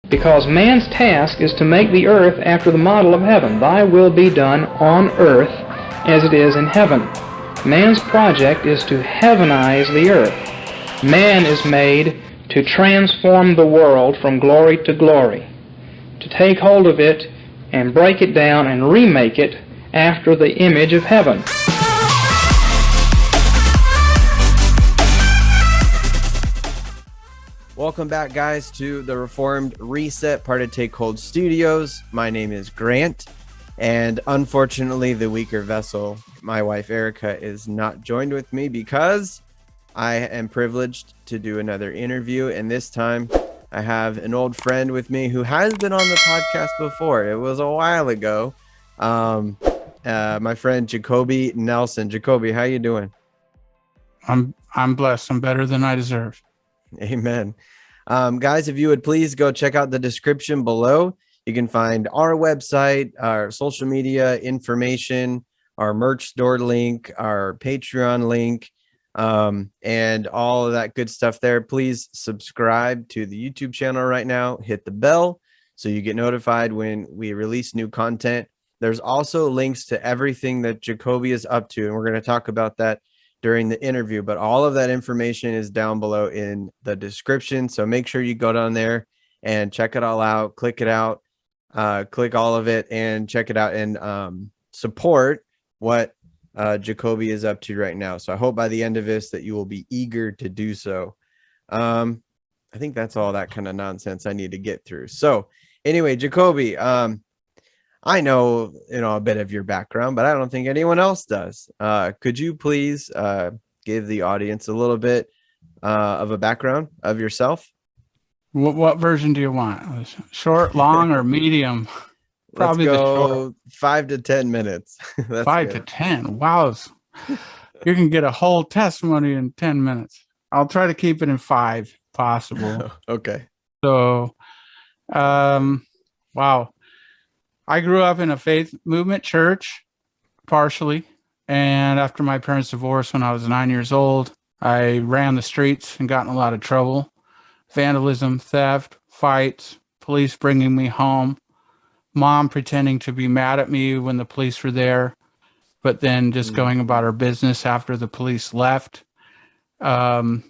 because man's task is to make the earth after the model of heaven. Thy will be done on earth as it is in heaven. Man's project is to heavenize the earth. Man is made to transform the world from glory to glory, to take hold of it and break it down and remake it after the image of heaven. Welcome back, guys, to the Reformed Reset, part of Take Hold Studios. My name is Grant, and unfortunately, the weaker vessel, my wife Erica, is not joined with me because I am privileged to do another interview, and this time I have an old friend with me who has been on the podcast before. It was a while ago. My friend Jacoby Nelson. Jacoby, how you doing? I'm blessed. I'm better than I deserve. Amen. Guys, if you would please go check out the description below. You can find our website, our social media information, our merch store link, our Patreon link, and all of that good stuff there. Please subscribe to the YouTube channel right now. Hit the bell so you get notified when we release new content. There's also links to everything that Jacoby is up to, and we're going to talk about that during the interview, but all of that information is down below in the description. So make sure you go down there and check it all out, click it out, click all of it and check it out and support what Jacoby is up to right now. So I hope by the end of this that you will be eager to do so. I think that's all that kind of nonsense I need to get through. So anyway, Jacoby, I know, a bit of your background, but I don't think anyone else does. Could you please give the audience a little bit of a background of yourself? What version do you want? Short, long, or medium? Probably Let's go 5 to 10 minutes. That's 5 to 10. Wow. You can get a whole testimony in 10 minutes. I'll try to keep it in 5 if possible. Okay. So, wow. I grew up in a faith movement church, partially. And after my parents' divorce when I was 9 years old, I ran the streets and got in a lot of trouble. Vandalism, theft, fights, police bringing me home, mom pretending to be mad at me when the police were there, but then just going about her business after the police left. Kind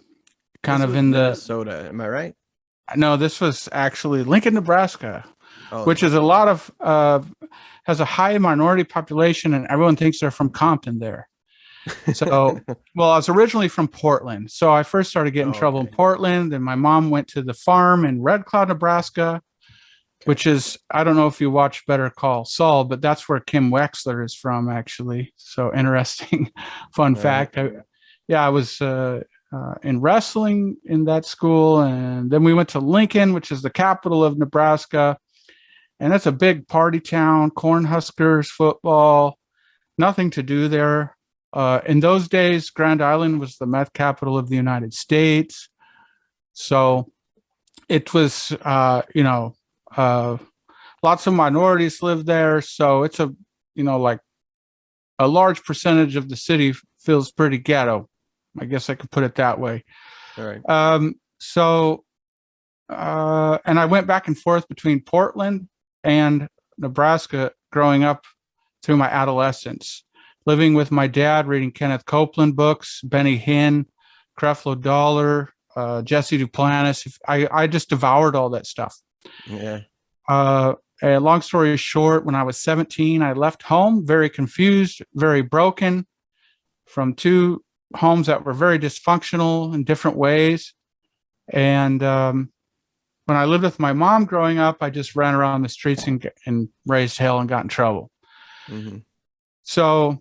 of in Minnesota, am I right? No, this was actually Lincoln, Nebraska. Oh, which is a lot of has a high minority population, and everyone thinks they're from Compton there. So, well, I was originally from Portland, so I first started getting trouble in Portland, and my mom went to the farm in Red Cloud, Nebraska, which is, I don't know if you watch Better Call Saul, but that's where Kim Wexler is from, actually. So interesting fun fact. I was in wrestling in that school, and then we went to Lincoln, which is the capital of Nebraska. And it's a big party town, Cornhuskers, football, nothing to do there. In those days, Grand Island was the meth capital of the United States. So it was, lots of minorities lived there. So it's like a large percentage of the city feels pretty ghetto. I guess I could put it that way. All right. And I went back and forth between Portland and Nebraska growing up through my adolescence, living with my dad, reading Kenneth Copeland books, Benny Hinn, Creflo Dollar, Jesse Duplantis. I just devoured all that stuff. Yeah. And long story short, when I was 17, I left home very confused, very broken, from 2 homes that were very dysfunctional in different ways. And when I lived with my mom growing up, I just ran around the streets and raised hell and got in trouble. Mm-hmm. So,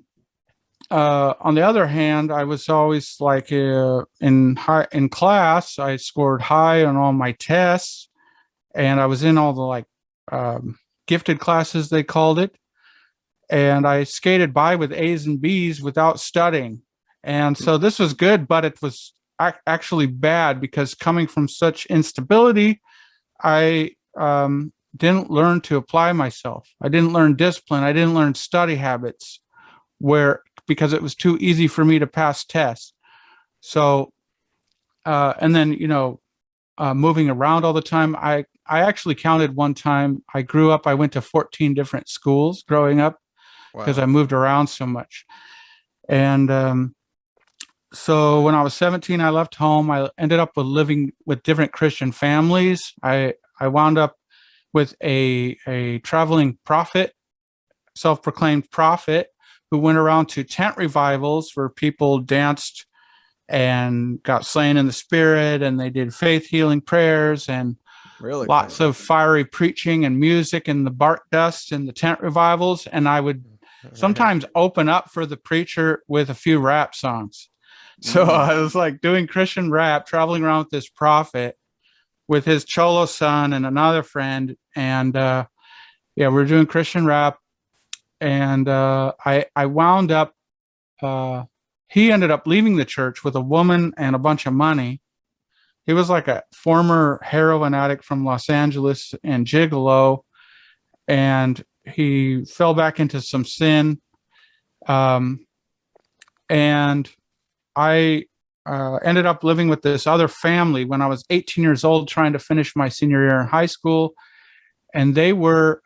on the other hand, I was always like in class, I scored high on all my tests, and I was in all the gifted classes, they called it. And I skated by with A's and B's without studying. And so this was good, but it was actually bad because coming from such instability, I didn't learn to apply myself. I didn't learn discipline. I didn't learn study habits because it was too easy for me to pass tests. So, and then, moving around all the time, I I actually counted one time. I went to 14 different schools growing up because I moved around so much. And so when I was 17, I left home. I ended up living with different Christian families. I wound up with a traveling prophet, self-proclaimed prophet, who went around to tent revivals where people danced and got slain in the spirit, and they did faith healing prayers and lots of fiery preaching and music in the bark dust in the tent revivals. And I would sometimes open up for the preacher with a few rap songs. So I was like doing Christian rap, traveling around with this prophet with his cholo son and another friend. And we're doing Christian rap. And I wound up, he ended up leaving the church with a woman and a bunch of money. He was like a former heroin addict from Los Angeles and gigolo. And he fell back into some sin. And I ended up living with this other family when I was 18 years old, trying to finish my senior year in high school. And they were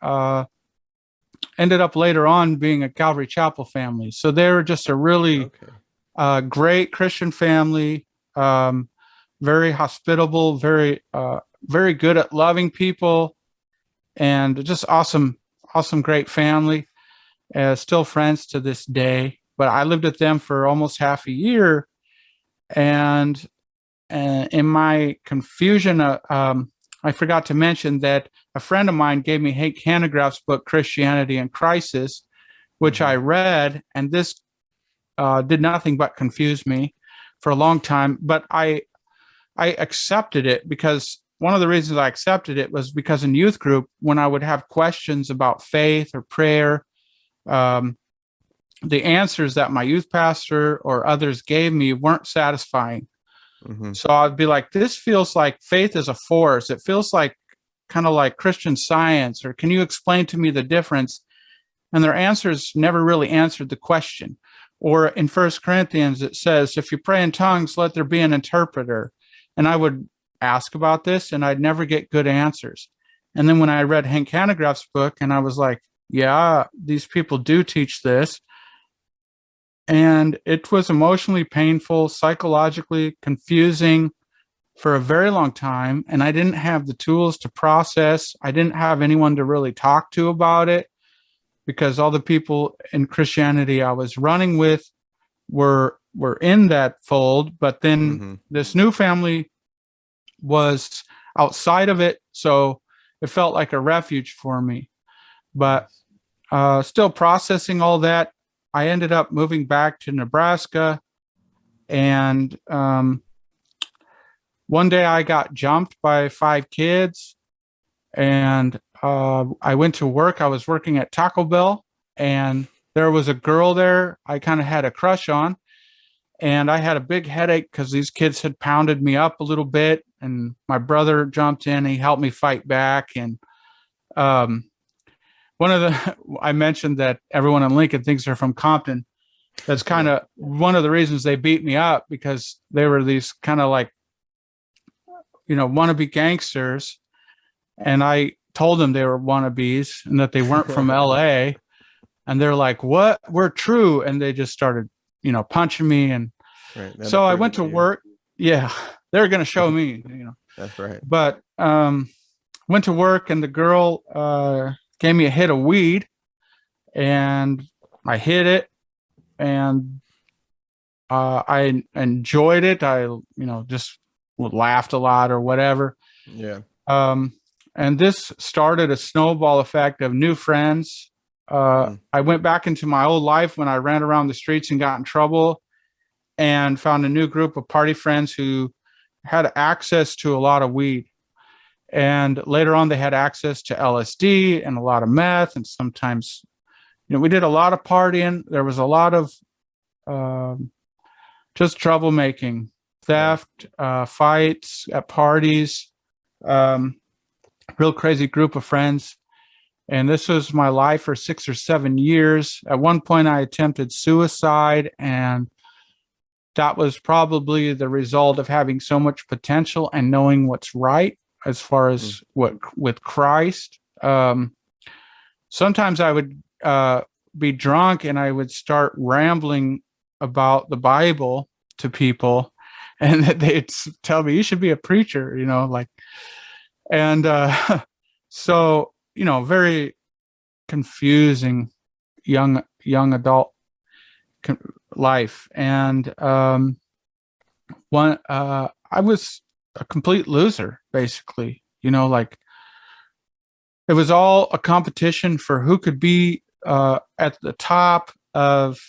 ended up later on being a Calvary Chapel family. So they were just a really great Christian family, very hospitable, very good at loving people, and just awesome, great family. Still friends to this day. But I lived with them for almost half a year, and in my confusion, I forgot to mention that a friend of mine gave me Hank Hanegraaff's book, Christianity in Crisis, which I read, and this did nothing but confuse me for a long time. But I accepted it because one of the reasons I accepted it was because in youth group, when I would have questions about faith or prayer, the answers that my youth pastor or others gave me weren't satisfying. So I'd be like, this feels like faith is a force. It feels like kind of like Christian Science, or can you explain to me the difference? And their answers never really answered the question. Or in 1 Corinthians, it says, if you pray in tongues, let there be an interpreter. And I would ask about this and I'd never get good answers. And then when I read Hank Hanegraaff's book, and I was like, yeah, these people do teach this. And it was emotionally painful, psychologically confusing for a very long time. And I didn't have the tools to process. I didn't have anyone to really talk to about it, because all the people in Christianity I was running with were in that fold. But then this new family was outside of it. So it felt like a refuge for me. But still processing all that, I ended up moving back to Nebraska, and one day I got jumped by 5 kids, and I went to work. I was working at Taco Bell, and there was a girl there I kind of had a crush on, and I had a big headache because these kids had pounded me up a little bit, and my brother jumped in. He helped me fight back, and I mentioned that everyone in Lincoln thinks they're from Compton. That's kind of one of the reasons they beat me up, because they were these kind of like, wannabe gangsters. And I told them they were wannabes and that they weren't from LA. And they're like, what? We're true. And they just started, punching me. And so I went to work. Yeah, they're going to show me, That's right. But went to work, and the girl gave me a hit of weed, and I hit it, and I enjoyed it. I, just laughed a lot or whatever. Yeah. And this started a snowball effect of new friends. I went back into my old life when I ran around the streets and got in trouble, and found a new group of party friends who had access to a lot of weed. And later on, they had access to LSD and a lot of meth. And sometimes, we did a lot of partying. There was a lot of just troublemaking, theft, fights at parties, real crazy group of friends. And this was my life for 6 or 7 years. At one point, I attempted suicide, and that was probably the result of having so much potential and knowing what's right. as far as what with Christ. Sometimes I would be drunk and I would start rambling about the Bible to people, and they'd tell me, you should be a preacher, like, and so, very confusing young adult life. And I was a complete loser, basically, like it was all a competition for who could be at the top of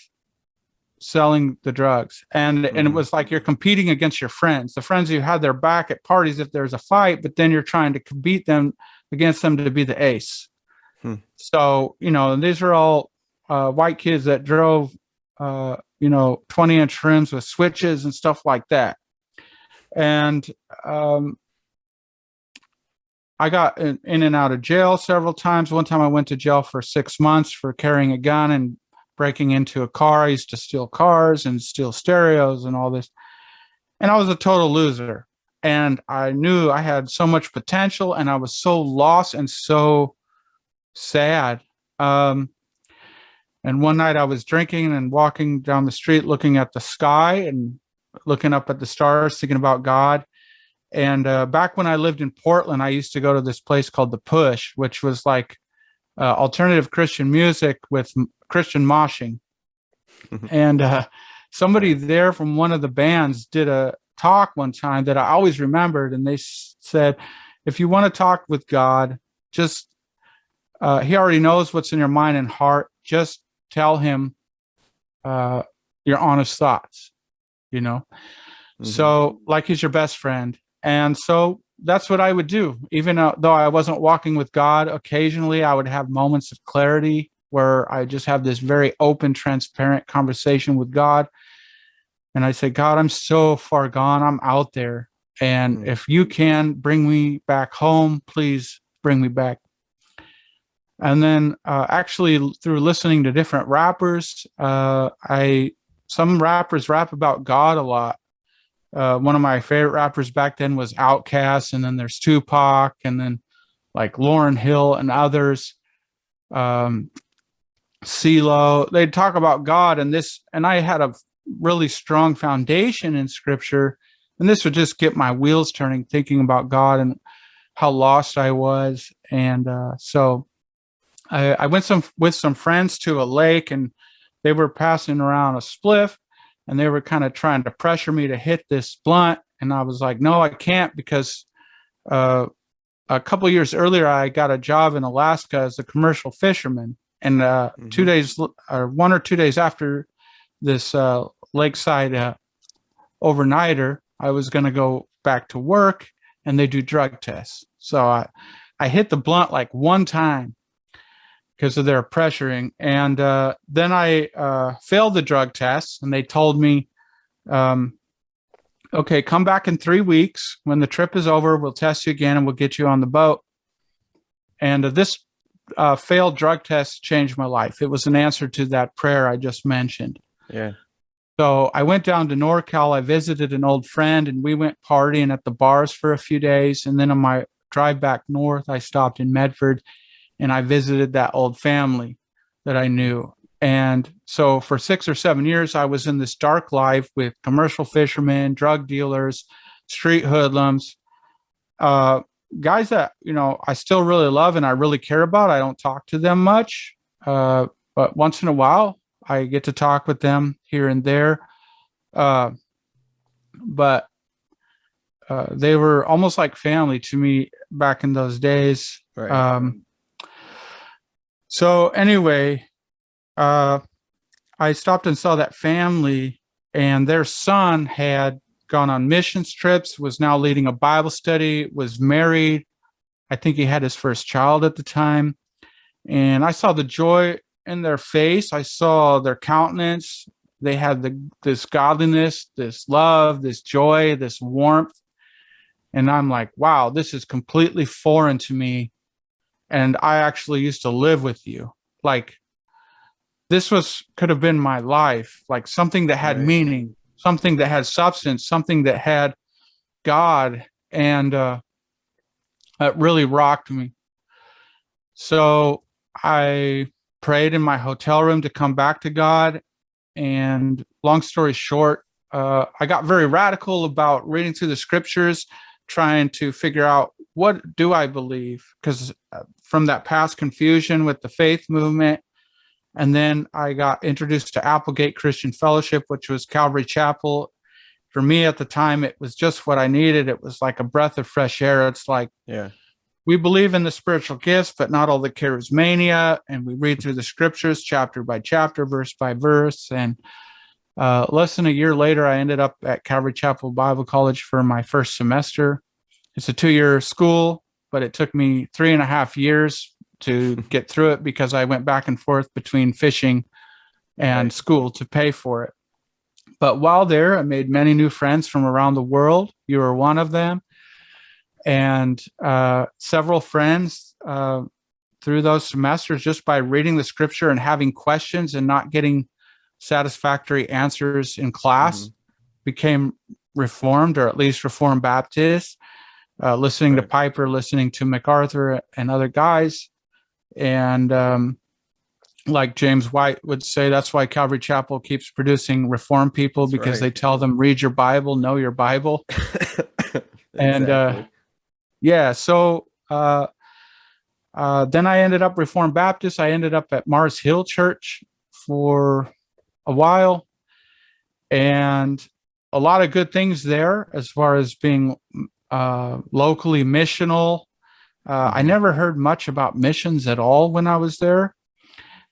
selling the drugs. And it was like you're competing against your friends, the friends you had their back at parties if there's a fight, but then you're trying to beat them against them to be the ace. So, these are all white kids that drove 20-inch rims with switches and stuff like that. And I got in and out of jail several times. One time I went to jail for 6 months for carrying a gun and breaking into a car. I used to steal cars and steal stereos and all this. And I was a total loser. And I knew I had so much potential, and I was so lost and so sad. And one night I was drinking and walking down the street, looking at the sky and looking up at the stars, thinking about God. And back when I lived in Portland, I used to go to this place called The Push, which was like alternative Christian music with Christian moshing. And somebody there from one of the bands did a talk one time that I always remembered. And they said, if you want to talk with God, just he already knows what's in your mind and heart. Just tell him your honest thoughts, So like he's your best friend. And so that's what I would do. Even though I wasn't walking with God, occasionally I would have moments of clarity where I just have this very open, transparent conversation with God. And I say, God, I'm so far gone. I'm out there. And if you can bring me back home, please bring me back. And then actually through listening to different rappers, some rappers rap about God a lot. One of my favorite rappers back then was Outkast, and then there's Tupac, and then like Lauryn Hill and others, CeeLo. They'd talk about God, and I had a really strong foundation in Scripture, and this would just get my wheels turning, thinking about God and how lost I was. And so I went with some friends to a lake, and they were passing around a spliff, and they were kind of trying to pressure me to hit this blunt. And I was like, no, I can't, because a couple of years earlier, I got a job in Alaska as a commercial fisherman. And 2 days, or 1 or 2 days after this lakeside overnighter, I was going to go back to work, and they do drug tests. So I hit the blunt like one time because of their pressuring. And then I failed the drug tests, and they told me, okay, come back in 3 weeks. When the trip is over, we'll test you again, and we'll get you on the boat. And this failed drug test changed my life. It was an answer to that prayer I just mentioned. Yeah. So I went down to NorCal. I visited an old friend, and we went partying at the bars for a few days. And then on my drive back north, I stopped in Medford, and I visited that old family that I knew. And so for 6 or 7 years, I was in this dark life with commercial fishermen, drug dealers, street hoodlums, guys that, I still really love and I really care about. I don't talk to them much, but once in a while, I get to talk with them here and there. But they were almost like family to me back in those days. Right. So anyway, I stopped and saw that family, and their son had gone on missions trips, was now leading a Bible study, was married. I think he had his first child at the time. And I saw the joy in their face. I saw their countenance. They had this godliness, this love, this joy, this warmth. And I'm like, wow, this is completely foreign to me. And I actually used to live with you. Like, this could have been my life, like something that had meaning, something that had substance, something that had God. And It really rocked me. So I prayed in my hotel room to come back to God. And long story short, I got very radical about reading through the scriptures, trying to figure out what do I believe? Because from that past confusion with the faith movement, and then I got introduced to Applegate Christian Fellowship, which was Calvary Chapel. For me at the time, it was just what I needed. It was like a breath of fresh air. It's like, Yeah. we believe in the spiritual gifts, but not all the charismania. And we read through the scriptures chapter by chapter, verse by verse. And less than a year later, I ended up at Calvary Chapel Bible College for my first semester. It's a 2-year school, but it took me 3.5 years to get through it because I went back and forth between fishing and school to pay for it. But while there, I made many new friends from around the world. You were one of them. And several friends through those semesters, just by reading the scripture and having questions and not getting satisfactory answers in class, became Reformed, or at least Reformed Baptist, listening to Piper, listening to MacArthur and other guys. And like James White would say, that's why Calvary Chapel keeps producing Reformed people, because they tell them, read your Bible, know your Bible. And yeah, so then I ended up Reformed Baptist. I ended up at Mars Hill Church for a while, and a lot of good things there as far as being locally missional. I never heard much about missions at all when I was there.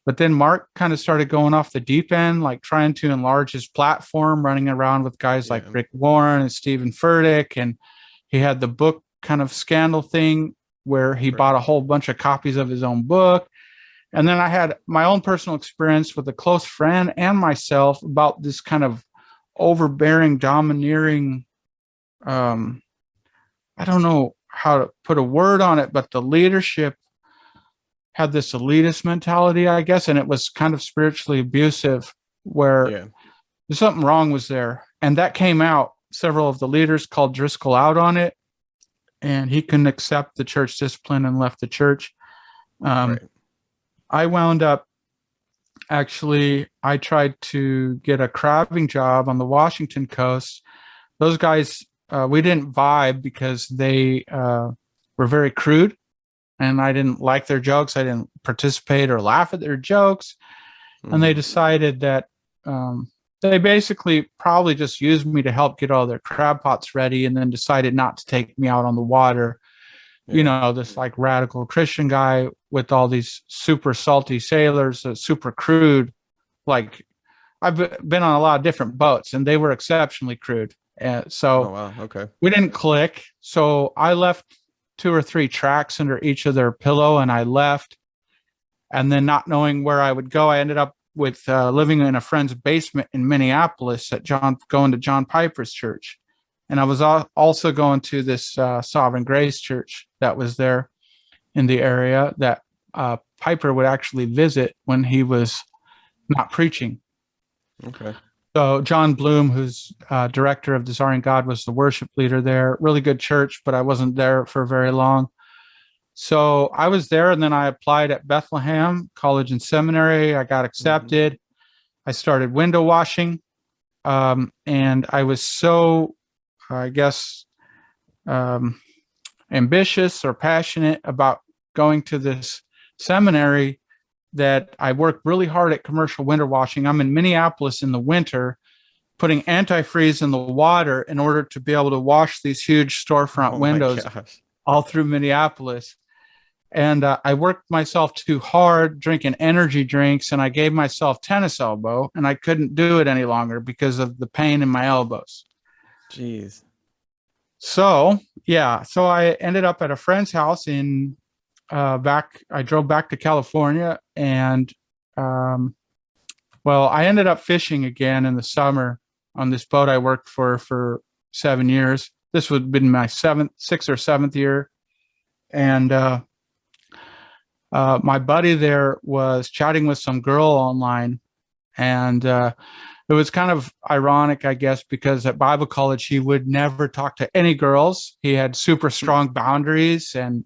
But then Mark kind of started going off the deep end, like trying to enlarge his platform, running around with guys like Rick Warren and Stephen Furtick. And he had the book kind of scandal thing where he bought a whole bunch of copies of his own book. And then I had my own personal experience with a close friend and myself about this kind of overbearing, domineering, I don't know how to put a word on it, but the leadership had this elitist mentality, I guess, and it was kind of spiritually abusive, where something wrong was there. And that came out. Several of the leaders called Driscoll out on it, and he couldn't accept the church discipline and left the church. I wound up, actually, I tried to get a crabbing job on the Washington coast. Those guys, we didn't vibe because they were very crude, and I didn't like their jokes. I didn't participate or laugh at their jokes. And they decided that they basically probably just used me to help get all their crab pots ready, and then decided not to take me out on the water. You know, this like radical Christian guy with all these super salty sailors, super crude. Like, I've been on a lot of different boats, and they were exceptionally crude. So we didn't click. So I left 2 or 3 tracks under each of their pillow, and I left. And then, not knowing where I would go, I ended up with living in a friend's basement in Minneapolis going to John Piper's church. And I was also going to this Sovereign Grace church that was there in the area that Piper would actually visit when he was not preaching. So John Bloom, who's director of Desiring God, was the worship leader there. Really good church, but I wasn't there for very long. So I was there, and then I applied at Bethlehem College and Seminary. I got accepted. I started window washing, and I was so, I guess, ambitious or passionate about going to this seminary that I worked really hard at commercial window washing. I'm in Minneapolis in the winter, putting antifreeze in the water in order to be able to wash these huge storefront windows all through Minneapolis. And I worked myself too hard, drinking energy drinks, and I gave myself tennis elbow, and I couldn't do it any longer because of the pain in my elbows. Jeez. So I ended up at a friend's house in I drove back to California, and I ended up fishing again in the summer on this boat I worked for 7 years. This would have been my 6th or 7th year. And my buddy there was chatting with some girl online, and it was kind of ironic, I guess, because at Bible college, he would never talk to any girls. He had super strong boundaries, and,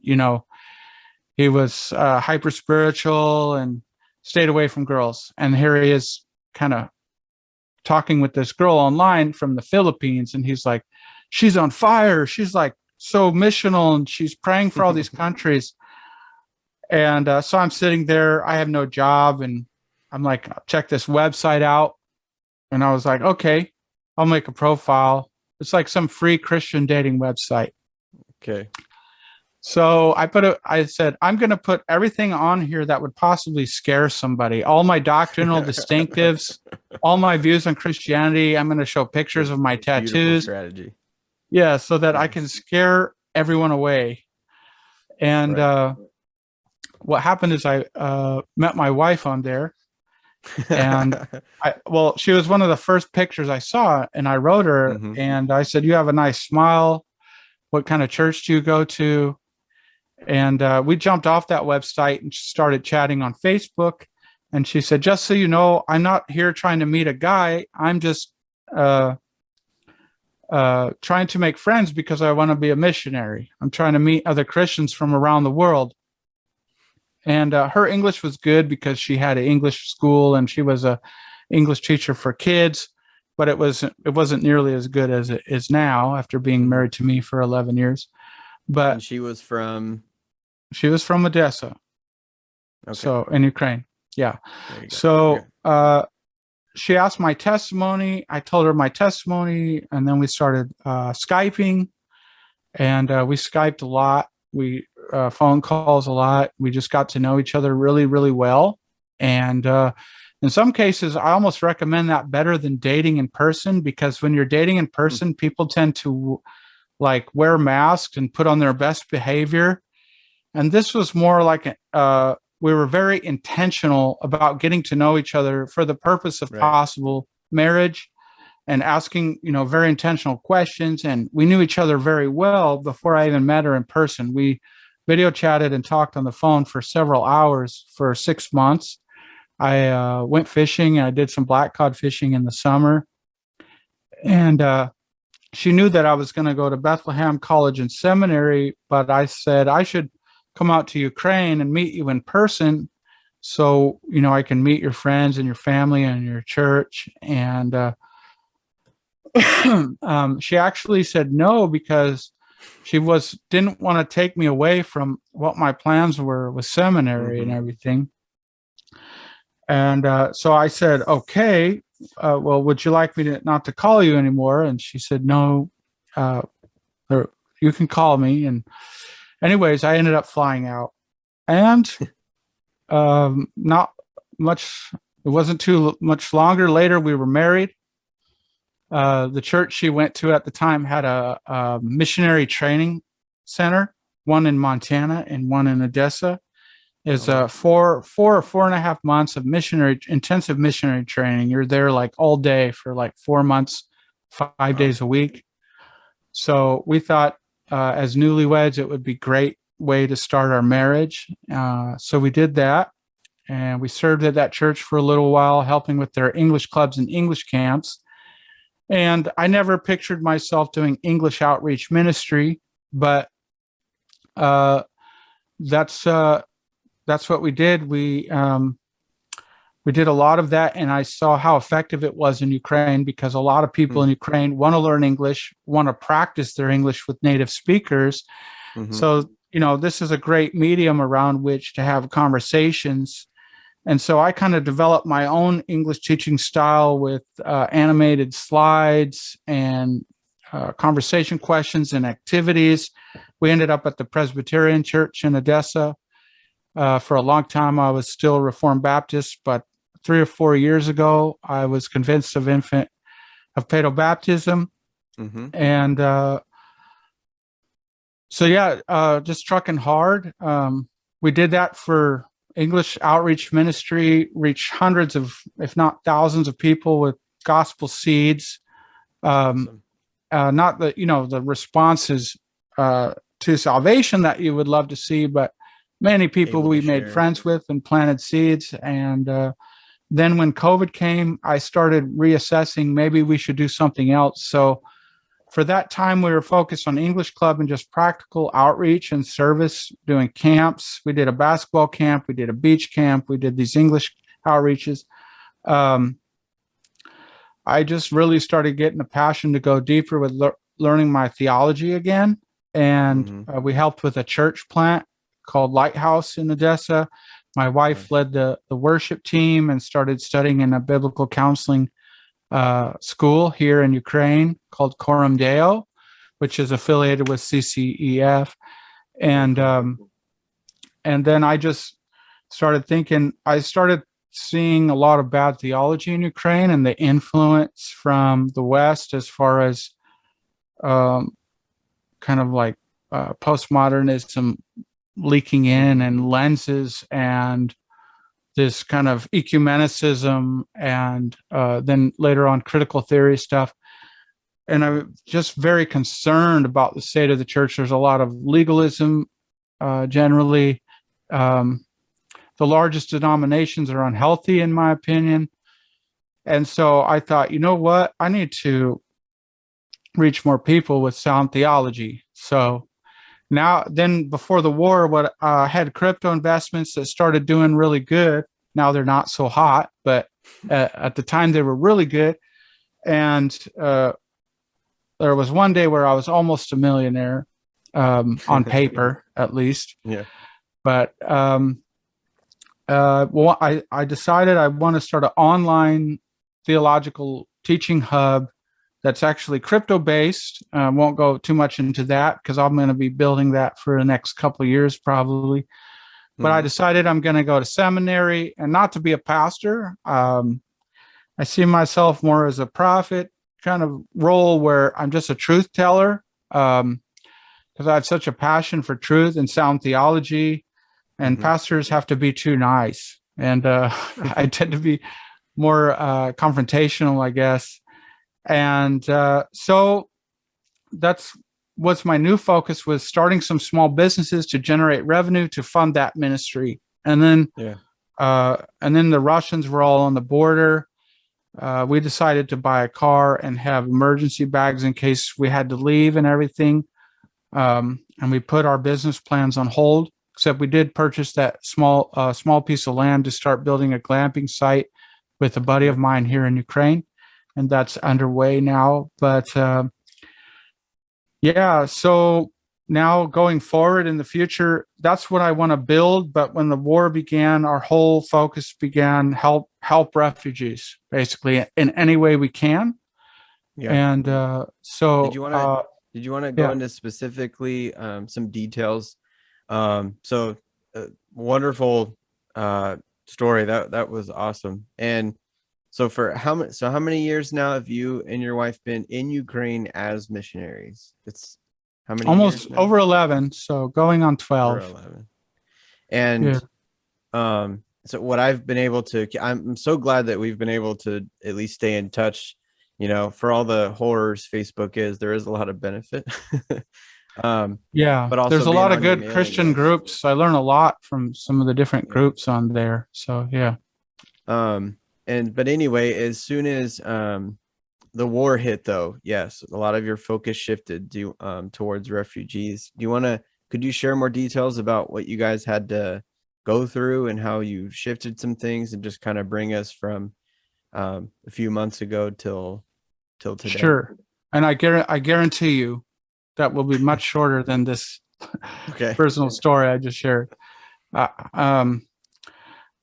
he was hyper spiritual and stayed away from girls. And here he is kind of talking with this girl online from the Philippines. And he's like, she's on fire. She's like so missional, and she's praying for all these countries. And so I'm sitting there. I have no job. And I'm like, check this website out. And I was like, okay, I'll make a profile. It's like some free Christian dating website. Okay. So I said, I'm going to put everything on here that would possibly scare somebody. All my doctrinal distinctives, all my views on Christianity. I'm going to show pictures of my tattoos. Beautiful strategy. Yeah, so that I can scare everyone away. And what happened is I met my wife on there. And she was one of the first pictures I saw, and I wrote her and I said, you have a nice smile. What kind of church do you go to? And we jumped off that website and started chatting on Facebook. And she said, just so you know, I'm not here trying to meet a guy. I'm just trying to make friends because I want to be a missionary. I'm trying to meet other Christians from around the world. And her English was good because she had an English school and she was a English teacher for kids, but it wasn't nearly as good as it is now after being married to me for 11 years. But and she was from Odessa. Okay. So in Ukraine. Yeah. So she asked my testimony. I told her my testimony, and then we started Skyping, and we Skyped a lot. We phone calls a lot. We just got to know each other really, really well. And in some cases, I almost recommend that better than dating in person, because when you're dating in person, people tend to like wear masks and put on their best behavior. And this was more like we were very intentional about getting to know each other for the purpose of possible marriage, and asking, very intentional questions. And we knew each other very well before I even met her in person. We video chatted and talked on the phone for several hours for 6 months. I went fishing, and I did some black cod fishing in the summer. And she knew that I was going to go to Bethlehem College and Seminary, but I said I should come out to Ukraine and meet you in person, so I can meet your friends and your family and your church. And she actually said no, because she didn't want to take me away from what my plans were with seminary and everything. And so I said, okay, well, would you like me not to call you anymore? And she said, no, you can call me. And anyways, I ended up flying out, and not much. It wasn't too much longer. Later, we were married. The church she went to at the time had a missionary training center, one in Montana and one in Odessa. Is 4 or 4.5 months of intensive missionary training. You're there like all day for like 4 months, 5 days a week. So we thought, as newlyweds, it would be a great way to start our marriage. So we did that, and we served at that church for a little while, helping with their English clubs and English camps. And I never pictured myself doing English outreach ministry, but that's what we did. We did a lot of that, and I saw how effective it was in Ukraine, because a lot of people in Ukraine want to learn English, want to practice their English with native speakers. So, this is a great medium around which to have conversations. And so I kind of developed my own English teaching style with animated slides and conversation questions and activities. We ended up at the Presbyterian Church in Odessa. For a long time, I was still Reformed Baptist, but 3 or 4 years ago, I was convinced of fetal baptism. And just trucking hard. We did that for English outreach ministry, reached hundreds of, if not thousands of people with gospel seeds. Awesome. Not the responses to salvation that you would love to see, but many people we made friends with and planted seeds. And then when COVID came, I started reassessing maybe we should do something else. So for that time, we were focused on English Club and just practical outreach and service, doing camps. We did a basketball camp, we did a beach camp, we did these English outreaches. I just really started getting a passion to go deeper with learning my theology again. And we helped with a church plant called Lighthouse in Odessa. My wife led the worship team and started studying in a biblical counseling school here in Ukraine called Coram Deo, which is affiliated with CCEF. And then I just started thinking, I started seeing a lot of bad theology in Ukraine and the influence from the West as far as kind of like postmodernism leaking in, and lenses, and this kind of ecumenicism, and then later on critical theory stuff. And I'm just very concerned about the state of the church. There's a lot of legalism generally. The largest denominations are unhealthy, in my opinion. And so I thought, you know what? I need to reach more people with sound theology. So then before the war, what I had crypto investments that started doing really good. Now they're not so hot, but at the time they were really good. And there was one day where I was almost a millionaire, on paper, at least. Yeah. But well, I decided I want to start an online theological teaching hub that's actually crypto based. Won't go too much into that because I'm going to be building that for the next couple of years probably. But I decided I'm going to go to seminary and not to be a pastor. I see myself more as a prophet kind of role where I'm just a truth teller, because I have such a passion for truth and sound theology. And pastors have to be too nice. And I tend to be more confrontational, I guess. And so that's what's my new focus, was starting some small businesses to generate revenue to fund that ministry. And then the Russians were all on the border. We decided to buy a car and have emergency bags in case we had to leave and everything. And we put our business plans on hold, except we did purchase that small piece of land to start building a glamping site with a buddy of mine here in Ukraine. And that's underway now. But so now going forward in the future, that's what I want to build. But when the war began, our whole focus began help refugees, basically, in any way we can. Yeah. And so did you want to go into specifically some details? Wonderful story. That was awesome. And so how many years now have you and your wife been in Ukraine as missionaries? It's how many? Almost over 11. So going on 12. Over 11. And so what I've been able to, I'm so glad that we've been able to at least stay in touch. You know, for all the horrors Facebook is, there is a lot of benefit. But also there's a lot of good Christian groups. I learn a lot from some of the different groups on there. So but anyway, as soon as the war hit, though, yes, a lot of your focus shifted towards refugees. Could you share more details about what you guys had to go through and how you shifted some things, and just kind of bring us from a few months ago till today? Sure. And I guarantee you that will be much shorter than this personal story I just shared.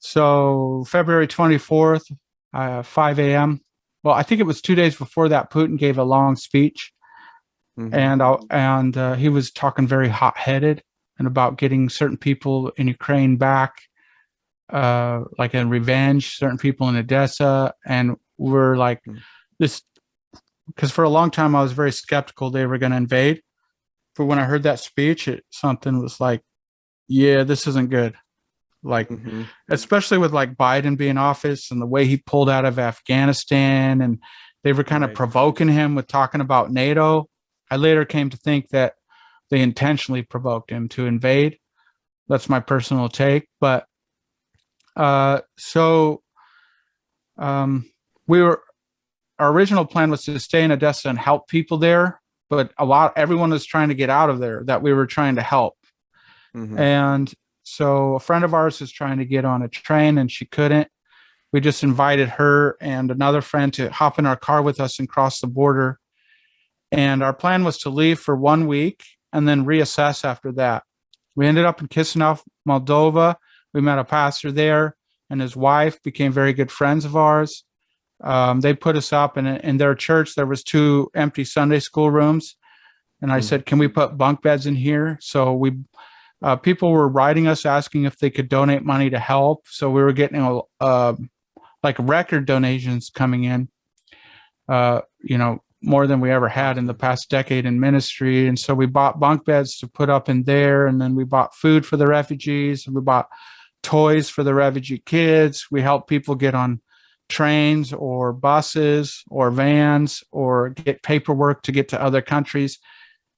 So February 24th, 5 a.m. Well, I think it was 2 days before that, Putin gave a long speech, and he was talking very hot-headed and about getting certain people in Ukraine back, like in revenge, certain people in Odessa, and we're like this, because for a long time I was very skeptical they were going to invade. But when I heard that speech, something was like, yeah, this isn't good. Like, especially with like Biden being in office and the way he pulled out of Afghanistan, and they were kind of provoking him with talking about NATO. I later came to think that they intentionally provoked him to invade. That's my personal take. But so we were our original plan was to stay in Odessa and help people there, but everyone was trying to get out of there that we were trying to help. Mm-hmm. And so a friend of ours was trying to get on a train and she couldn't. We just invited her and another friend to hop in our car with us and cross the border. And our plan was to leave for 1 week and then reassess after that. We ended up in Chisinau, Moldova. We met a pastor there and his wife became very good friends of ours. They put us up in their church. There was 2 empty Sunday school rooms. And I said, can we put bunk beds in here? So people were writing us asking if they could donate money to help. So we were getting like record donations coming in, more than we ever had in the past decade in ministry. And so we bought bunk beds to put up in there. And then we bought food for the refugees. We bought toys for the refugee kids. We helped people get on trains or buses or vans or get paperwork to get to other countries.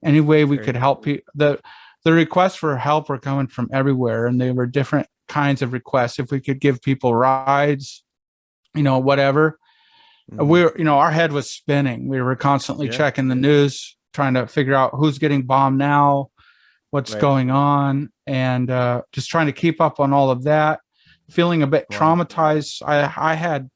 Any way we could help people. The requests for help were coming from everywhere, and they were different kinds of requests. If we could give people rides, whatever. Our head was spinning. We were constantly checking the news, trying to figure out who's getting bombed now, what's going on, and just trying to keep up on all of that. Feeling a bit traumatized. I had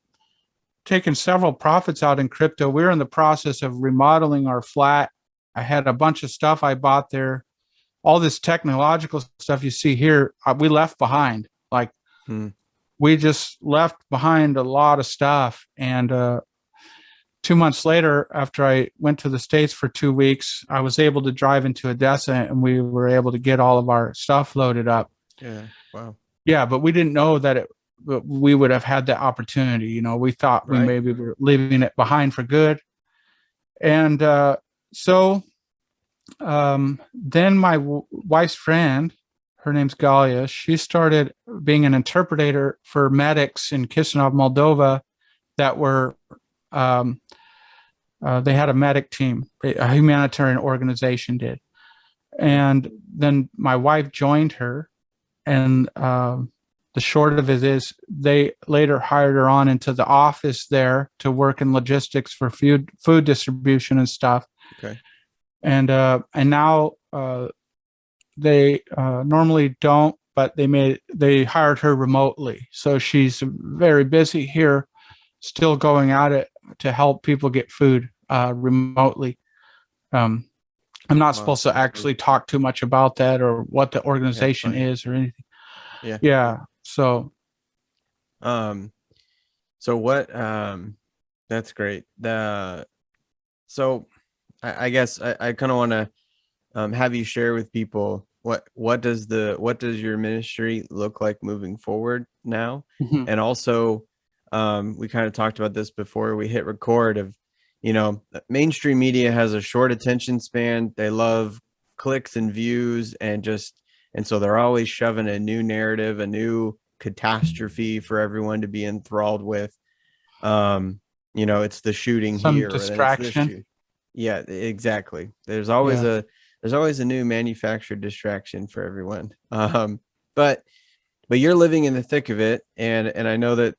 taken several profits out in crypto. We were in the process of remodeling our flat. I had a bunch of stuff I bought there. All this technological stuff you see here, we left behind. Like, we just left behind a lot of stuff. And 2 months later, after I went to the States for 2 weeks, I was able to drive into Odessa and we were able to get all of our stuff loaded up. Yeah. Wow. Yeah, but we didn't know that we would have had that opportunity. We thought we maybe were leaving it behind for good. And then my wife's friend, her name's Galia, she started being an interpreter for medics in Chisinau, Moldova, that were, they had a medic team, a humanitarian organization did. And then my wife joined her, and the short of it is they later hired her on into the office there to work in logistics for food distribution and stuff. Okay. And now they normally don't, but they hired her remotely. So she's very busy here, still going at it to help people get food remotely. I'm not supposed to actually talk too much about that or what the organization is or anything. Yeah. So what, that's great. So I guess I kind of want to have you share with people what does your ministry look like moving forward now? Mm-hmm. And also we kind of talked about this before we hit record of, mainstream media has a short attention span. They love clicks and views and so they're always shoving a new narrative, a new catastrophe for everyone to be enthralled with. It's the shooting some here, distraction. Yeah, exactly. There's always a new manufactured distraction for everyone. But you're living in the thick of it, and I know that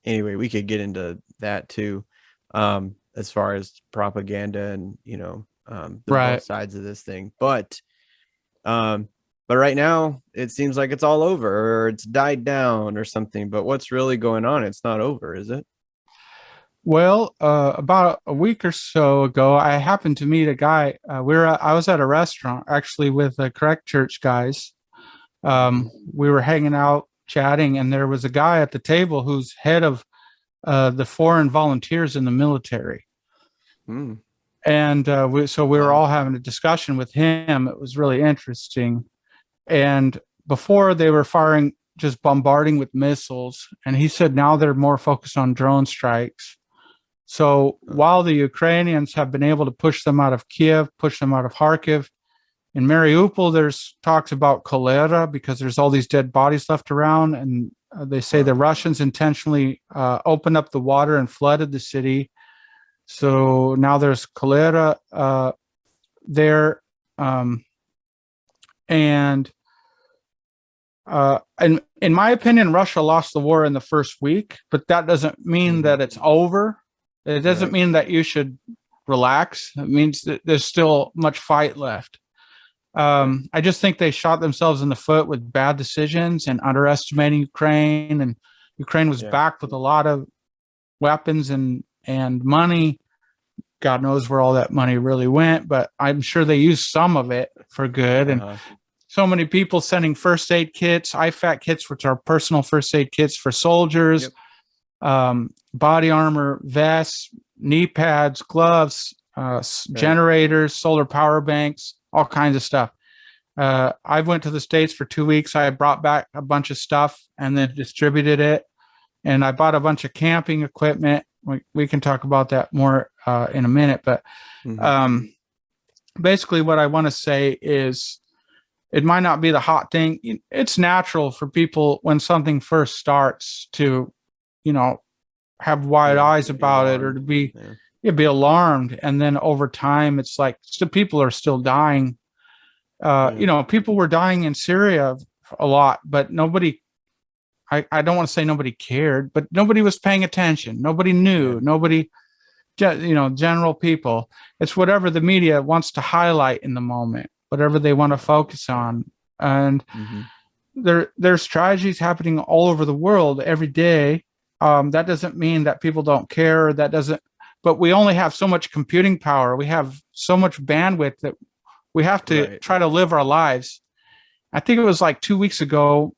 anyway, we could get into that too, as far as propaganda and both sides of this thing. But right now it seems like it's all over, or it's died down or something. But what's really going on? It's not over, is it? Well, about a week or so ago, I happened to meet a guy. I was at a restaurant actually with the Correct Church guys. We were hanging out, chatting, and there was a guy at the table who's head of the foreign volunteers in the military. And we were all having a discussion with him. It was really interesting. And before they were just bombarding with missiles, and he said now they're more focused on drone strikes. So while the Ukrainians have been able to push them out of Kiev, push them out of Kharkiv, in Mariupol, there's talks about cholera because there's all these dead bodies left around. And they say the Russians intentionally opened up the water and flooded the city. So now there's cholera there. And And in my opinion, Russia lost the war in the first week, but that doesn't mean that it's over. It doesn't mean that you should relax. It means that there's still much fight left. I just think they shot themselves in the foot with bad decisions and underestimating Ukraine. And Ukraine was backed with a lot of weapons and money. God knows where all that money really went, but I'm sure they used some of it for good. And so many people sending first aid kits, IFAC kits, which are personal first aid kits for soldiers, body armor, vests, knee pads, gloves, generators, solar power banks, all kinds of stuff. I went to the States for 2 weeks. I brought back a bunch of stuff and then distributed it. And I bought a bunch of camping equipment. We can talk about that more in a minute. But basically what I want to say is it might not be the hot thing. It's natural for people when something first starts to, have wide eyes about it or to be alarmed. And then over time, it's like people are still dying. People were dying in Syria a lot, but nobody, I don't want to say nobody cared, but nobody was paying attention. Nobody knew, nobody, general people. It's whatever the media wants to highlight in the moment, whatever they want to focus on. And there's tragedies happening all over the world every day. That doesn't mean that people don't care. But we only have so much computing power. We have so much bandwidth that we have to try to live our lives. I think it was like 2 weeks ago,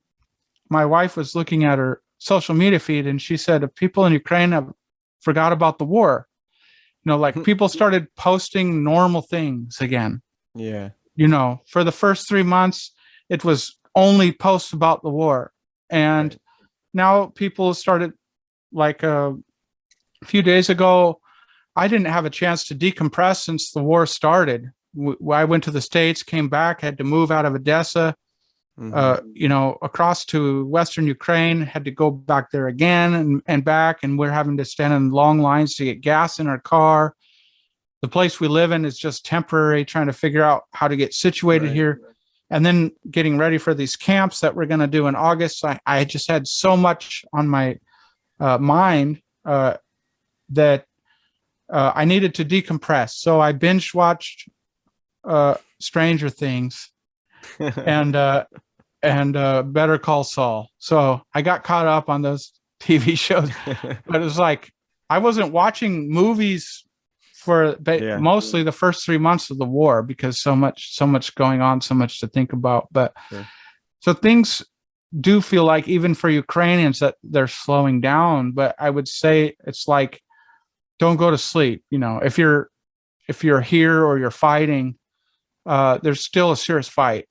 my wife was looking at her social media feed and she said, people in Ukraine have forgot about the war. People started posting normal things again. Yeah. For the first 3 months, it was only posts about the war. And now people started, like a few days ago, I didn't have a chance to decompress since the war started. I went to the States, came back, had to move out of Odessa, across to Western Ukraine, had to go back there again and back. And we're having to stand in long lines to get gas in our car. The place we live in is just temporary, trying to figure out how to get situated here. And then getting ready for these camps that we're going to do in August. I just had so much on my mind that I needed to decompress. So I binge watched Stranger Things and Better Call Saul. So I got caught up on those TV shows, but it was like I wasn't watching movies for mostly the first 3 months of the war because so much going on, so much to think about. But so things do feel like even for Ukrainians that they're slowing down. But I would say it's like, don't go to sleep. If you're here or you're fighting, there's still a serious fight.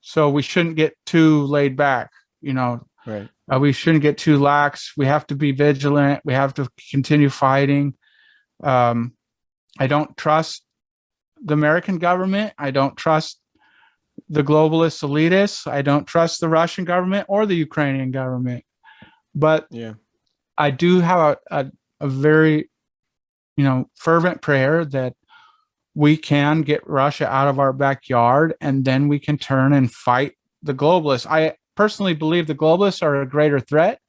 So we shouldn't get too laid back. We shouldn't get too lax. We have to be vigilant. We have to continue fighting. I don't trust the American government. I don't trust the globalist elitists. I don't trust the Russian government or the Ukrainian government. But I do have a very, fervent prayer that we can get Russia out of our backyard and then we can turn and fight the globalists. I personally believe the globalists are a greater threat,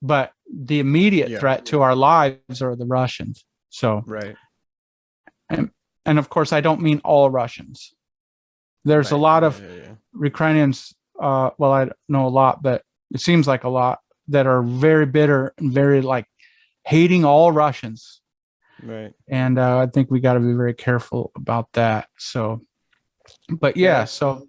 but the immediate threat to our lives are the Russians. So, and of course, I don't mean all Russians. There's a lot of Ukrainians, I don't know a lot, but it seems like a lot that are very bitter and very hating all Russians. Right. And I think we got to be very careful about that. So, but so.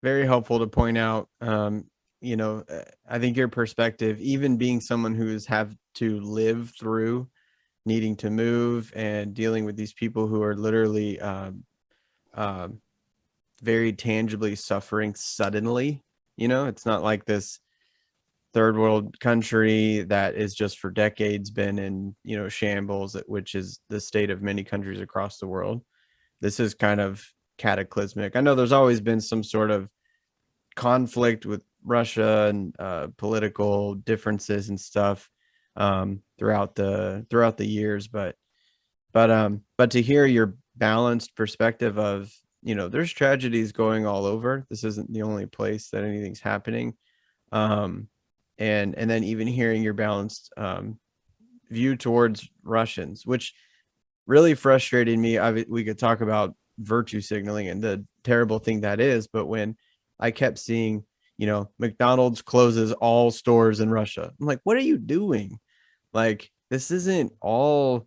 Very helpful to point out, I think your perspective, even being someone who's have to live through needing to move and dealing with these people who are literally very tangibly suffering suddenly, it's not like this third world country that is just for decades been in, shambles, which is the state of many countries across the world. This is kind of cataclysmic. I know there's always been some sort of conflict with Russia and political differences and stuff throughout the years, but to hear your balanced perspective of there's tragedies going all over. This isn't the only place that anything's happening. And then even hearing your balanced view towards Russians, which really frustrated me. We could talk about virtue signaling and the terrible thing that is, but when I kept seeing, McDonald's closes all stores in Russia, I'm like, what are you doing? Like, this isn't all,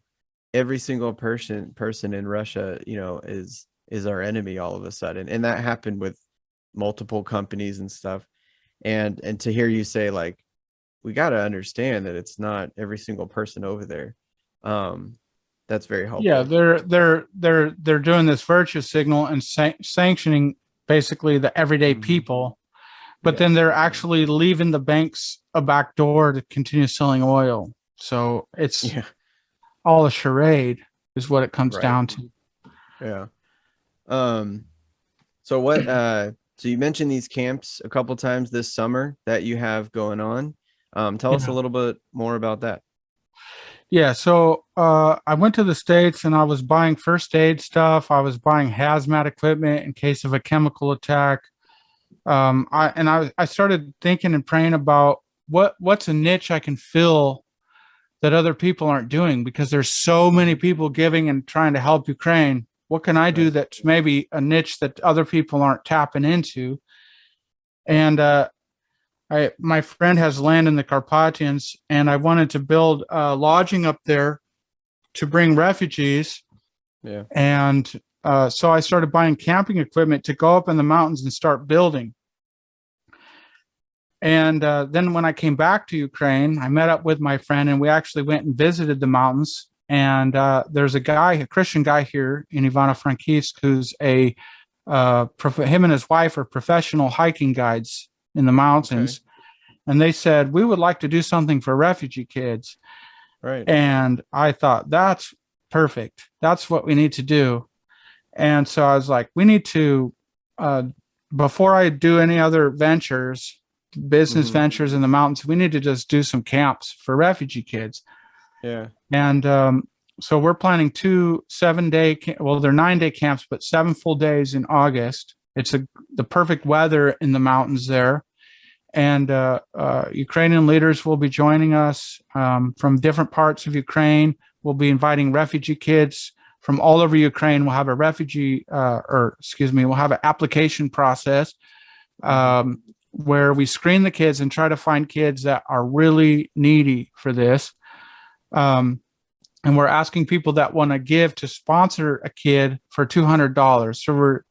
every single person in Russia, is our enemy all of a sudden. And that happened with multiple companies and stuff. And to hear you say, like, we got to understand that it's not every single person over there. That's very helpful. Yeah, they're doing this virtue signal and sanctioning basically the everyday people, but then they're actually leaving the banks a back door to continue selling oil. So it's all a charade, is what it comes down to. Yeah. So what? So you mentioned these camps a couple times this summer that you have going on. Tell us a little bit more about that. Yeah, so I went to the States and I was buying first aid stuff. I was buying hazmat equipment in case of a chemical attack. I started thinking and praying about what's a niche I can fill that other people aren't doing, because there's so many people giving and trying to help Ukraine. What can I do that's maybe a niche that other people aren't tapping into? And my friend has land in the Carpathians, and I wanted to build lodging up there to bring refugees. Yeah. And so I started buying camping equipment to go up in the mountains and start building. And then when I came back to Ukraine, I met up with my friend and we actually went and visited the mountains. And there's a Christian guy here in Ivano-Frankivsk who's him and his wife are professional hiking guides in the mountains. Okay. And they said, we would like to do something for refugee kids. Right. And I thought, that's perfect. That's what we need to do. And so I was like, we need to, before I do any other ventures, business ventures in the mountains, we need to just do some camps for refugee kids. Yeah. And so we're planning 2 7-day, they're 9-day camps, but 7 full days in August. It's the perfect weather in the mountains there. And Ukrainian leaders will be joining us from different parts of Ukraine. We'll be inviting refugee kids from all over Ukraine. We'll have a we'll have an application process where we screen the kids and try to find kids that are really needy for this. And we're asking people that want to give to sponsor a kid for $200. So we're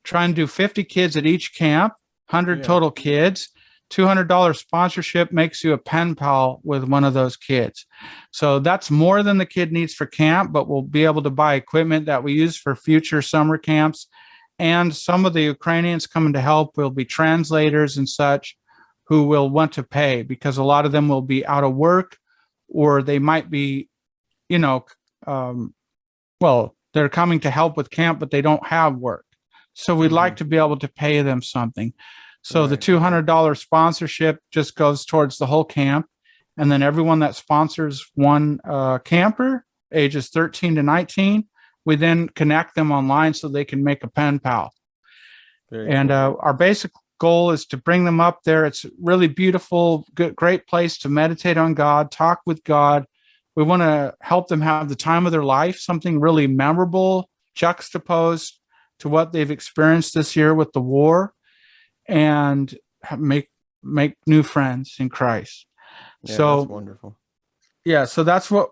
trying to do 50 kids at each camp, 100 total kids. $200 sponsorship makes you a pen pal with one of those kids. So that's more than the kid needs for camp, but we'll be able to buy equipment that we use for future summer camps. And some of the Ukrainians coming to help will be translators and such who will want to pay, because a lot of them will be out of work, or they might be, they're coming to help with camp, but they don't have work. So we'd like to be able to pay them something. So the $200 sponsorship just goes towards the whole camp. And then everyone that sponsors one camper, ages 13 to 19, we then connect them online so they can make a pen pal. Our basic goal is to bring them up there. It's really beautiful, great place to meditate on God, talk with God. We want to help them have the time of their life, something really memorable, juxtaposed to what they've experienced this year with the war, and make new friends in Christ. Yeah, So that's wonderful. Yeah, so that's what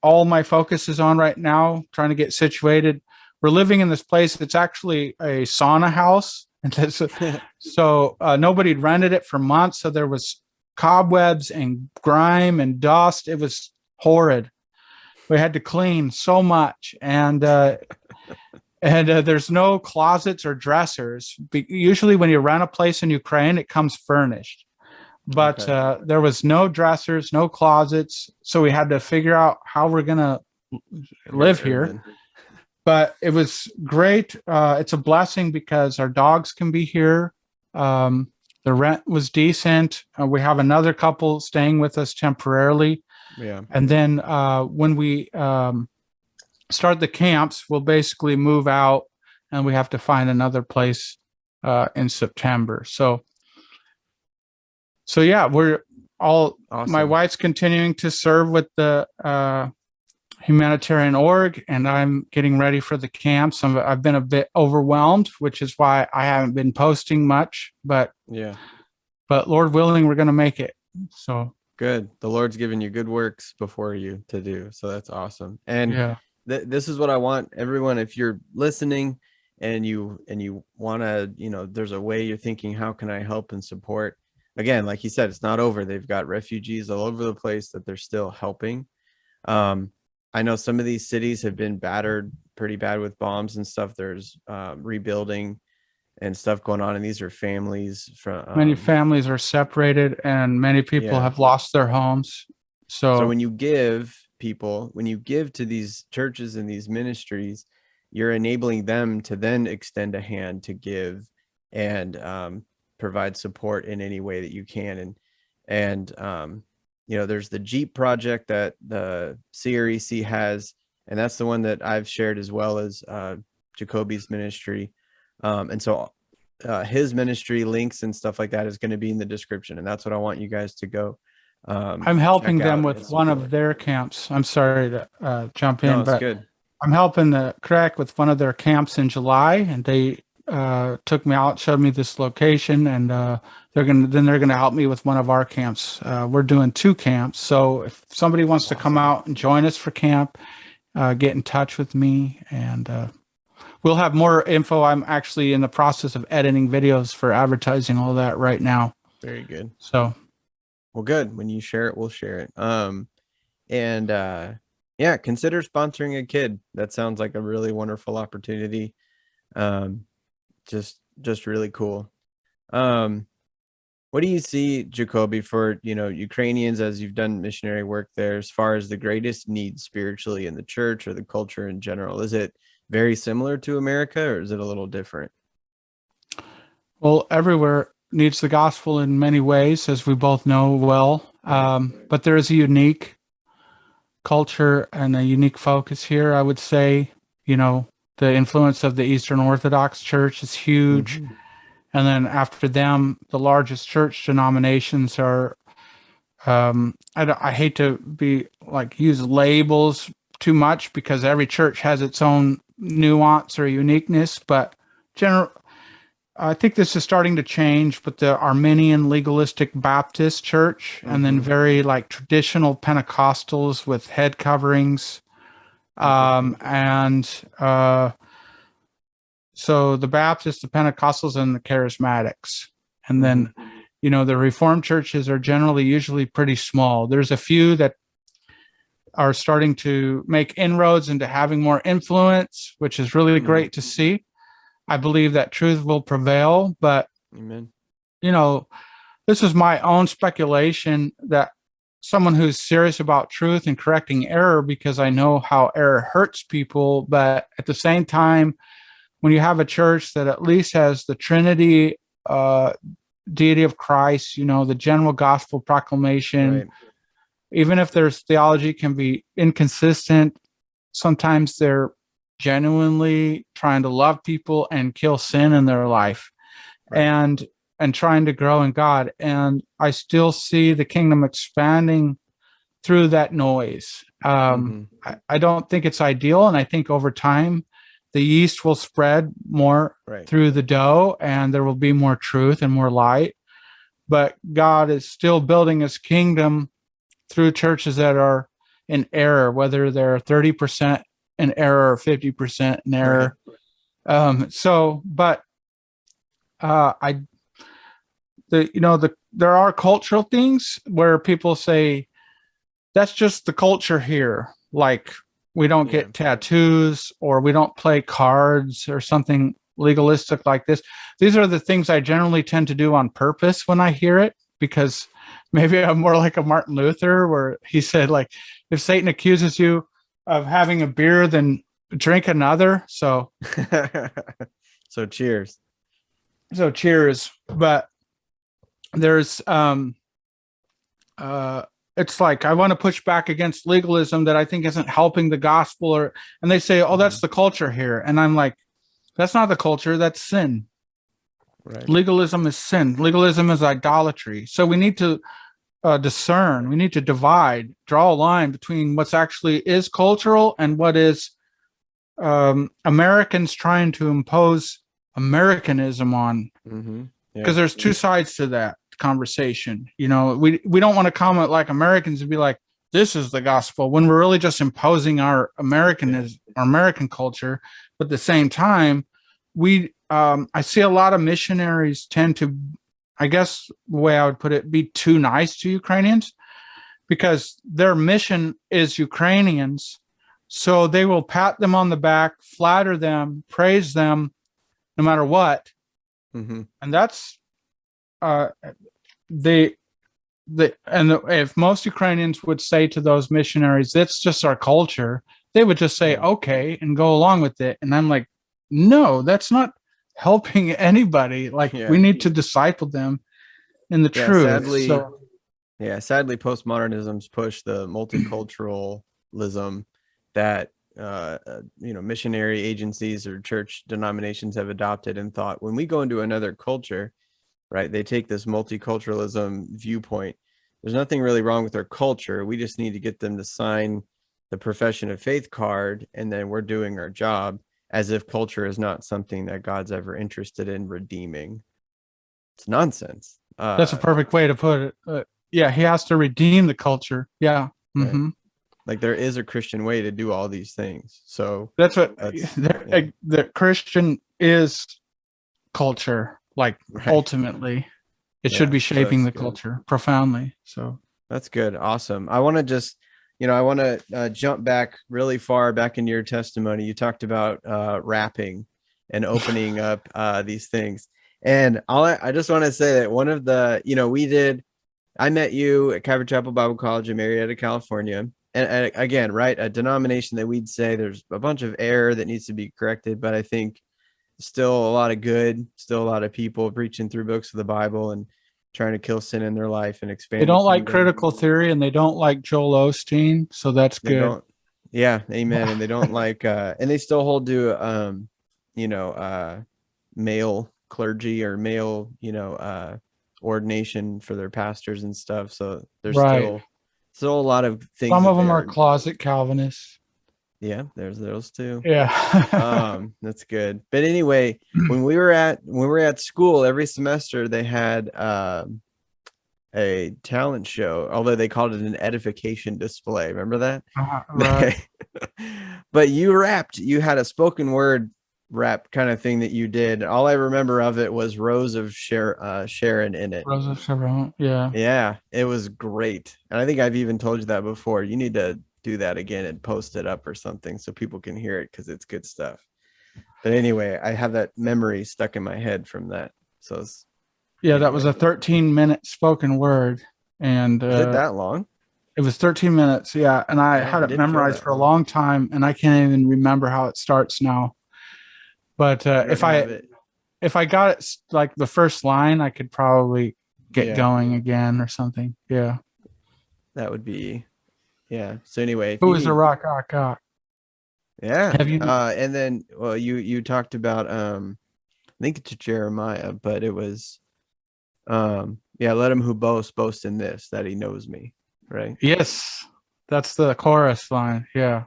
all my focus is on right now, trying to get situated. We're living in this place. It's actually a sauna house. And so nobody'd rented it for months. So there was cobwebs and grime and dust. It was horrid. We had to clean so much. And there's no closets or dressers. Usually when you rent a place in Ukraine, it comes furnished. But there was no dressers, no closets. So we had to figure out how we're going to live here. But it was great. It's a blessing because our dogs can be here. The rent was decent. We have another couple staying with us temporarily. Yeah. And then when we start the camps, we'll basically move out and we have to find another place in September. So yeah, we're all. Awesome. My wife's continuing to serve with the humanitarian org, and I'm getting ready for the camps. I've been a bit overwhelmed, which is why I haven't been posting much. But Lord willing, we're going to make it. So good. The Lord's given you good works before you to do. So that's awesome. And this is what I want everyone. If you're listening and you want to, there's a way you're thinking, how can I help and support? Again, like he said, it's not over. They've got refugees all over the place that they're still helping. I know some of these cities have been battered pretty bad with bombs and stuff. There's rebuilding and stuff going on, and these are families from many families are separated, and many people have lost their homes. So when you give to these churches and these ministries, you're enabling them to then extend a hand to give and provide support in any way that you can. And there's the Jeep project that the CREC has, and that's the one that I've shared, as well as Jacoby's ministry. And so his ministry links and stuff like that is going to be in the description. And that's what I want you guys to go. I'm helping them with one of their camps. I'm sorry to jump in, but good. I'm helping the CREC with one of their camps in July, and they took me out, showed me this location, and they're gonna help me with one of our camps. We're doing 2 camps, so if somebody wants to come out and join us for camp, get in touch with me, and we'll have more info. I'm actually in the process of editing videos for advertising, all that right now. Very good. So, well, good. When you share it, we'll share it. Consider sponsoring a kid. That sounds like a really wonderful opportunity. Just really cool. What do you see, Jacoby, for Ukrainians, as you've done missionary work there, as far as the greatest need spiritually in the church or the culture in general? Is it very similar to America, or is it a little different? Well, everywhere needs the gospel in many ways, as we both know well. But there is a unique culture and a unique focus here. I would say, the influence of the Eastern Orthodox Church is huge. Mm-hmm. And then after them, the largest church denominations are, I hate to use labels too much, because every church has its own nuance or uniqueness, but I think this is starting to change, but the Armenian Legalistic Baptist Church, and then very traditional Pentecostals with head coverings. So the Baptists, the Pentecostals, and the Charismatics. And then, the Reformed churches are usually pretty small. There's a few that are starting to make inroads into having more influence, which is really great to see. I believe that truth will prevail, but, Amen. This is my own speculation, that someone who's serious about truth and correcting error, because I know how error hurts people, but at the same time, when you have a church that at least has the Trinity, deity of Christ, the general gospel proclamation, even if their theology can be inconsistent, sometimes they're genuinely trying to love people and kill sin in their life, and trying to grow in God. And I still see the kingdom expanding through that noise. I don't think it's ideal, and I think over time the yeast will spread more through the dough, and there will be more truth and more light. But God is still building his kingdom through churches that are in error, whether they're 30% in error or 50% in error. There are cultural things where people say, that's just the culture here. Like, we don't get tattoos, or we don't play cards, or something legalistic like this. These are the things I generally tend to do on purpose when I hear it, because maybe I'm more like a Martin Luther, where he said, if Satan accuses you of having a beer, then drink another. So, so cheers. But there's, it's like, I want to push back against legalism that I think isn't helping the gospel, and they say, oh, that's the culture here. And I'm like, That's not the culture. That's sin. Right. Legalism is sin. Legalism is idolatry. So we need to discern. We need to divide, draw a line between what's actually is cultural and what is Americans trying to impose Americanism on. Mm-hmm. Because there's two sides to that conversation. You know, we don't want to comment like Americans and be like, this is the gospel, when we're really just imposing our American culture. But at the same time, I see a lot of missionaries tend to, I guess the way I would put it, be too nice to Ukrainians because their mission is Ukrainians. So they will pat them on the back, flatter them, praise them, no matter what. Mm-hmm. And that's if most Ukrainians would say to those missionaries, "That's just our culture," they would just say, "Okay," and go along with it. And I'm like, no, that's not helping anybody. Like we need to disciple them in the truth. Sadly, postmodernism's pushed the multiculturalism that missionary agencies or church denominations have adopted and thought when we go into another culture, right, they take this multiculturalism viewpoint. There's nothing really wrong with their culture. We just need to get them to sign the profession of faith card, and then we're doing our job, as if culture is not something that God's ever interested in redeeming. It's nonsense. That's a perfect way to put it. Yeah, he has to redeem the culture. Yeah. Mm-hmm. Right. Like there is a Christian way to do all these things. So that's the Christian is culture. Like ultimately, it should be shaping the culture profoundly. So that's good. Awesome. I want to just, jump back really far back into your testimony. You talked about rapping and opening up these things. And I just want to say that one of the, I met you at Calvary Chapel Bible College in Marietta, California. And again, right, a denomination that we'd say there's a bunch of error that needs to be corrected, but I think still a lot of good, still a lot of people preaching through books of the Bible and trying to kill sin in their life and expand. They don't like critical theory and they don't like Joel Osteen, so that's good. Yeah, amen. And they don't like and they still hold to male clergy or male ordination for their pastors and stuff. So there's still a lot of things. Some of them are closet Calvinists. Yeah, there's those too. Yeah. That's good. But anyway, when we were at school, every semester they had a talent show, although they called it an edification display. Remember that? Right. But you rapped. You had a spoken word rap kind of thing that you did. All I remember of it was Rose of Sharon in it. Rose of Sharon. Yeah. Yeah, it was great. And I think I've even told you that before. You need to do that again and post it up or something so people can hear it because it's good stuff. But anyway, I have that memory stuck in my head from that. So that was a 13-minute spoken word. And is it that long? It was 13 minutes. Yeah. And I had it memorized for a long time and I can't even remember how it starts now. But if I got it like the first line, I could probably get going again or something. Yeah. That would be, yeah. So anyway, who is a rock? Yeah. Have you? And then, well, you talked about, I think it's Jeremiah, but it was, let him who boast in this, that he knows me. Right. Yes. That's the chorus line. Yeah.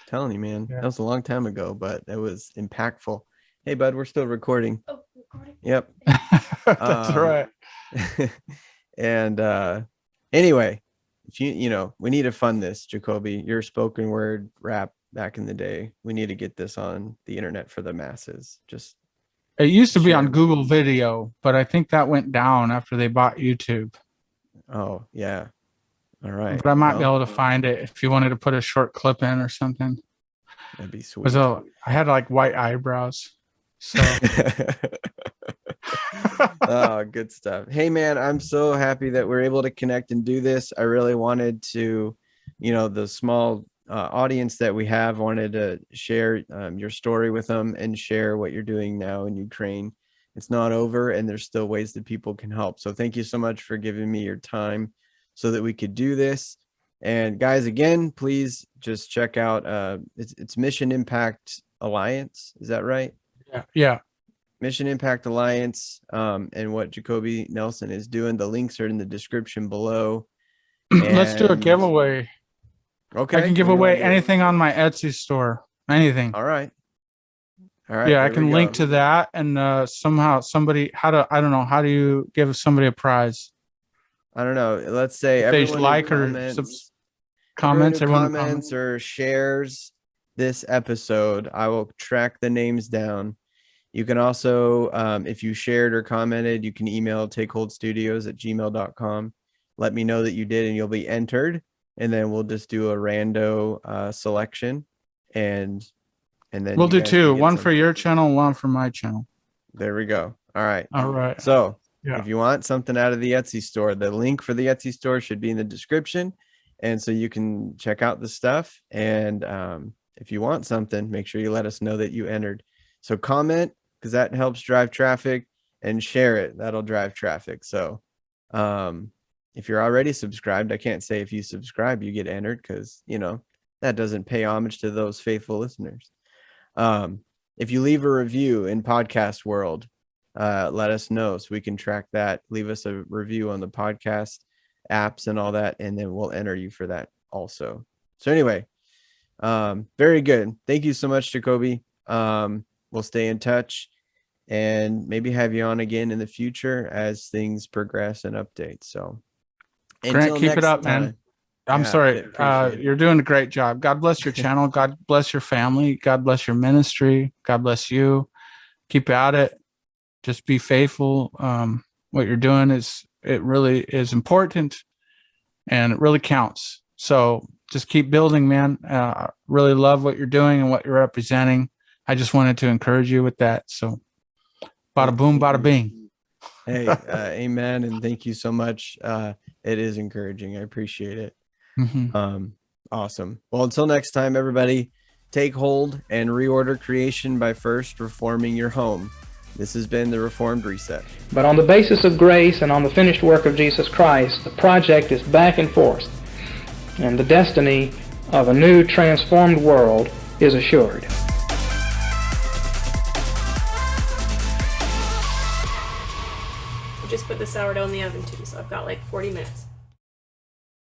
Telling you, man, that was a long time ago, but it was impactful. Hey, bud, we're still recording. Oh, recording. Yep. That's right. And anyway, if we need to fund this, Jacoby. Your spoken word rap back in the day. We need to get this on the internet for the masses. It used to be on Google Video, but I think that went down after they bought YouTube. Oh yeah. All right. But I might be able to find it if you wanted to put a short clip in or something. That'd be sweet. So I had like white eyebrows. So oh, good stuff. Hey man, I'm so happy that we're able to connect and do this. I really wanted to, the small audience that we have, wanted to share your story with them and share what you're doing now in Ukraine. It's not over and there's still ways that people can help. So thank you so much for giving me your time so that we could do this. And guys, again, please just check out it's Mission Impact Alliance. Is that right? Yeah. Mission Impact Alliance, and what Jacoby Nelson is doing. The links are in the description below. Let's do a And- giveaway. Okay. I can give what do you wanna away do? anything on my Etsy store. Anything. All right. All right. Yeah, I there can we link go. to that, and somehow somebody I don't know, how do you give somebody a prize? I don't know. Let's say If they everyone who like or comments, everyone who everyone comments or shares this episode, I will track the names down. You can also, if you shared or commented, you can email takeholdstudios@gmail.com. Let me know that you did, and you'll be entered. And then we'll just do a rando selection, and then We'll you do guys two, can get one for something. your channel, one for my channel. There we go. All right. All right. So Yeah. if you want something out of the Etsy store, the link for the Etsy store should be in the description. And so you can check out the stuff. And if you want something, make sure you let us know that you entered. So comment, because that helps drive traffic, and share it. That'll drive traffic. So if you're already subscribed, I can't say if you subscribe, you get entered, because, that doesn't pay homage to those faithful listeners. If you leave a review in podcast world, let us know so we can track that. Leave us a review on the podcast apps and all that, and then we'll enter you for that also. So anyway, very good. Thank you so much, Jacoby. We'll stay in touch and maybe have you on again in the future as things progress and update. So Grant, keep it next up, time. man. I'm Yeah, sorry. appreciate it. You're doing a great job. God bless your channel. God bless your family. God bless your ministry. God bless you. Keep at it. Just be faithful. What you're doing it really is important, and it really counts. So just keep building, man. Really love what you're doing and what you're representing. I just wanted to encourage you with that. So bada boom, bada bing. Hey, amen. And thank you so much. It is encouraging. I appreciate it. Mm-hmm. Awesome. Well, until next time, everybody, take hold and reorder creation by first reforming your home. This has been the Reformed Reset. But on the basis of grace and on the finished work of Jesus Christ, the project is back and forth, and the destiny of a new transformed world is assured. I just put the sourdough in the oven too, so I've got like 40 minutes.